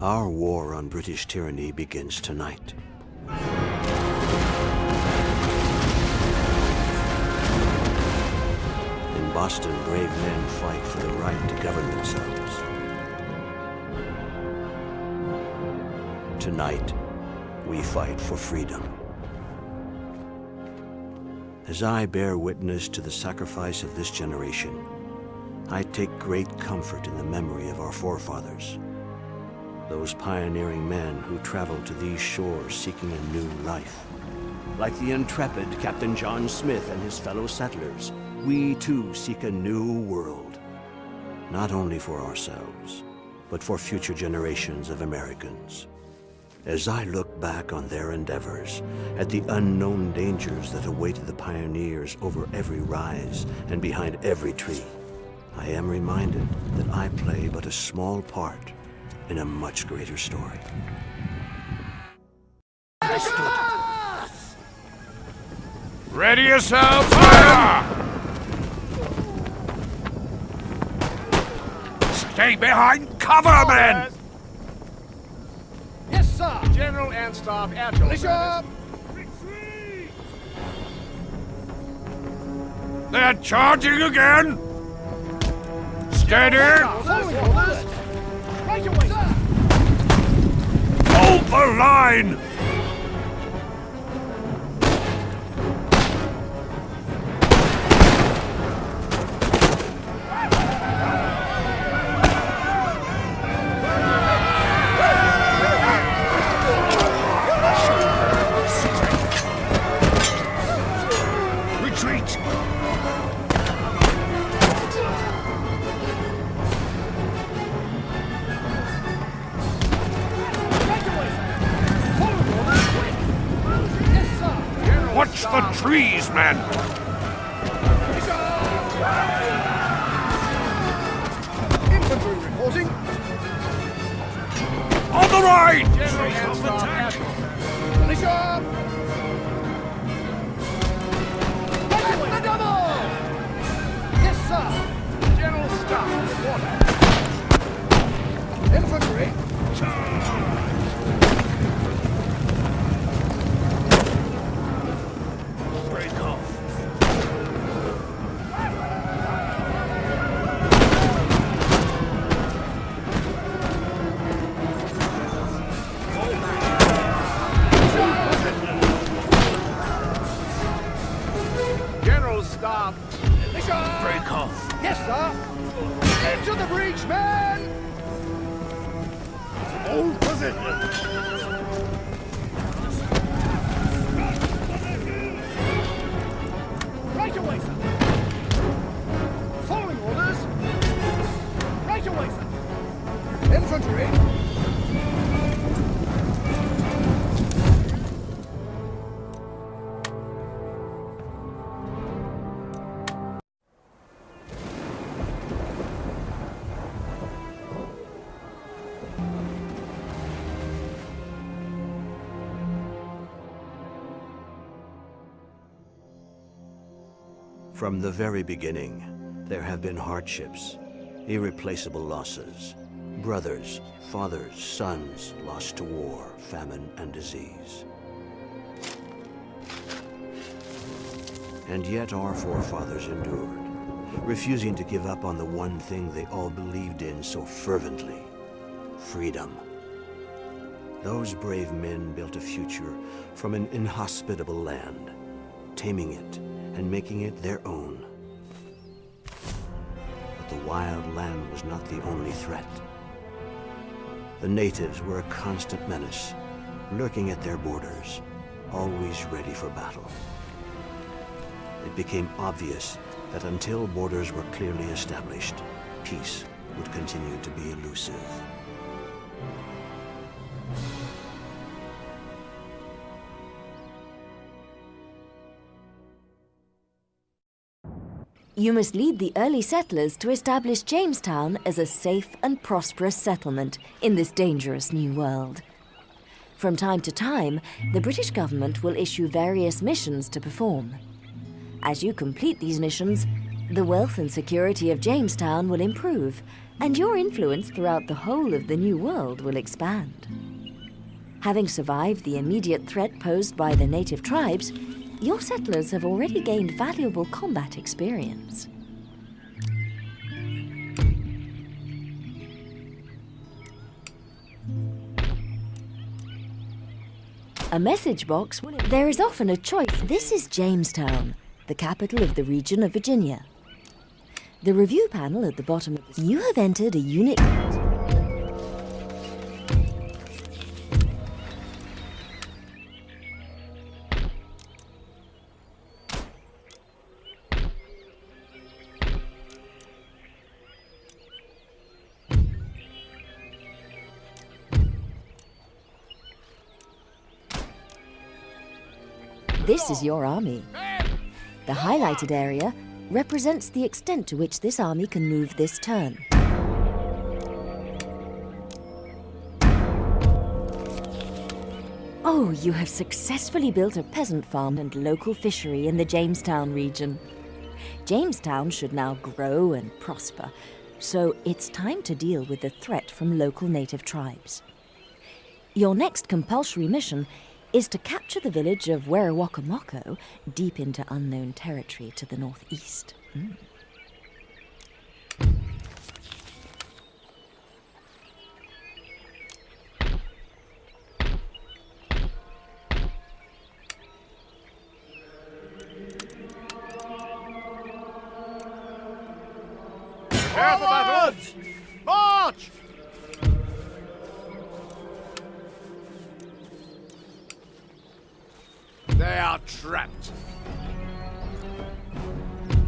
Our war on British tyranny begins tonight. In Boston, brave men fight for the right to govern themselves. Tonight, we fight for freedom. As I bear witness to the sacrifice of this generation, I take great comfort in the memory of our forefathers, those pioneering men who traveled to these shores seeking a new life. Like the intrepid Captain John Smith and his fellow settlers, we too seek a new world, not only for ourselves, but for future generations of Americans. As I look back on their endeavors, at the unknown dangers that awaited the pioneers over every rise and behind every tree, I am reminded that I play but a small part in a much greater story. Ready yourselves, fire! Stay behind cover, men! Yes, sir! General and Staff at your Militia! They're charging again! Steady! Following orders! Right away, sir! Hold the line! Retreat! Watch the trees, man! Infantry reporting! On the right! General and Staff at your Militia! Right away, the double! Yes, sir! General Staff reporting. Infantry! Break off. General Staff. Militia! Break off. Yes, sir! Into the breach, men! Hold position. Right away, sir! Following orders! Right away, sir! Infantry! From the very beginning, there have been hardships, irreplaceable losses. Brothers, fathers, sons lost to war, famine, and disease. And yet our forefathers endured, refusing to give up on the one thing they all believed in so fervently: freedom. Those brave men built a future from an inhospitable land, taming it and making it their own. But the wild land was not the only threat. The natives were a constant menace, lurking at their borders, always ready for battle. It became obvious that until borders were clearly established, peace would continue to be elusive. You must lead the early settlers to establish Jamestown as a safe and prosperous settlement in this dangerous new world. From time to time, the British government will issue various missions to perform. As you complete these missions, the wealth and security of Jamestown will improve, and your influence throughout the whole of the New World will expand. Having survived the immediate threat posed by the native tribes, your settlers have already gained valuable combat experience. A message box. There is often a choice. This is Jamestown, the capital of the region of Virginia. The review panel at the bottom of this. You have entered a unit. This is your army. The highlighted area represents the extent to which this army can move this turn. Oh, you have successfully built a peasant farm and local fishery in the Jamestown region. Jamestown should now grow and prosper, so it's time to deal with the threat from local native tribes. Your next compulsory mission is to capture the village of Werawakamoco, deep into unknown territory to the northeast. Prepare for battle! March! They are trapped.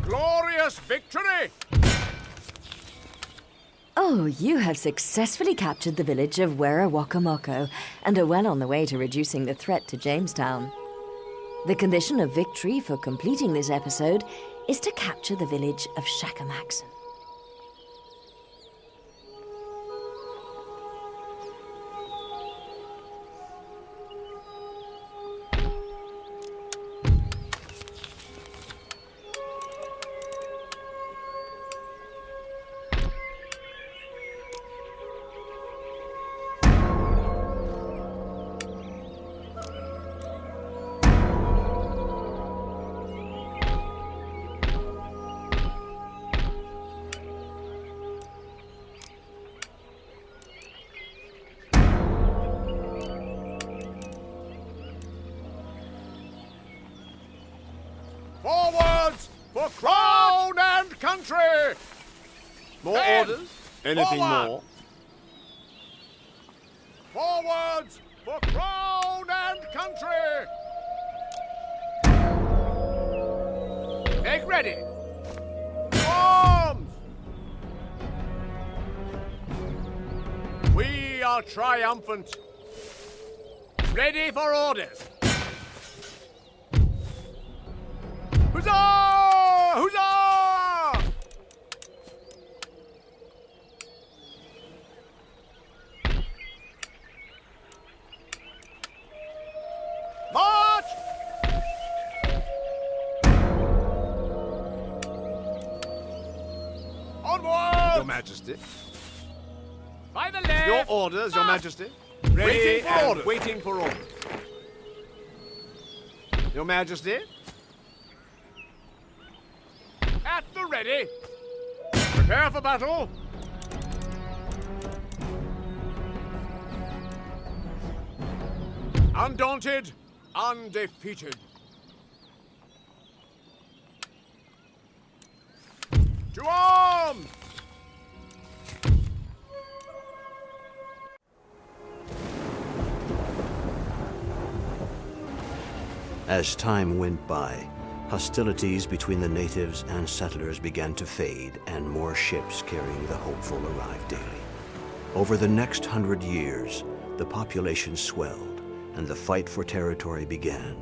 Glorious victory! Oh, you have successfully captured the village of Werawakamoco and are well on the way to reducing the threat to Jamestown. The condition of victory for completing this episode is to capture the village of Shakamaxon. Forwards for crown and country! More Men, orders? Anything Forward! more? Forwards for crown and country! Make ready! Arms! We are triumphant. Ready for orders. Huzzah! Huzzah! March! Onward! Your Majesty. By the left! Your orders, Your Majesty. Ready Waiting for and orders. waiting for orders. Your Majesty. At the ready. Prepare for battle. Undaunted, undefeated. To arms! As time went by, hostilities between the natives and settlers began to fade, and more ships carrying the hopeful arrived daily. Over the next 100 years, the population swelled, and the fight for territory began.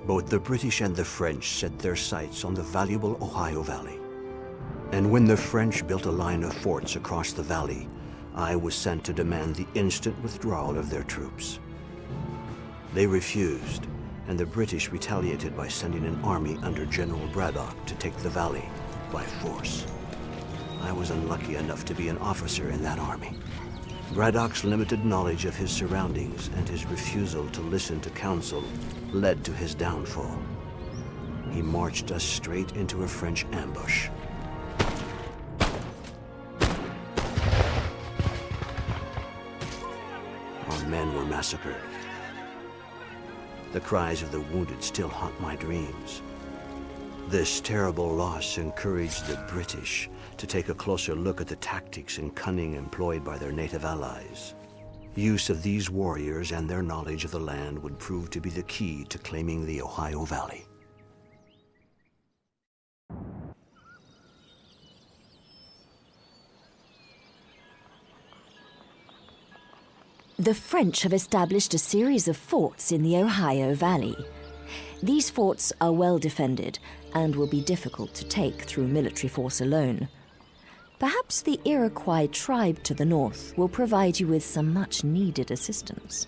Both the British and the French set their sights on the valuable Ohio Valley. And when the French built a line of forts across the valley, I was sent to demand the instant withdrawal of their troops. They refused, and the British retaliated by sending an army under General Braddock to take the valley by force. I was unlucky enough to be an officer in that army. Braddock's limited knowledge of his surroundings and his refusal to listen to counsel led to his downfall. He marched us straight into a French ambush. Our men were massacred. The cries of the wounded still haunt my dreams. This terrible loss encouraged the British to take a closer look at the tactics and cunning employed by their native allies. Use of these warriors and their knowledge of the land would prove to be the key to claiming the Ohio Valley. The French have established a series of forts in the Ohio Valley. These forts are well defended and will be difficult to take through military force alone. Perhaps the Iroquois tribe to the north will provide you with some much-needed assistance.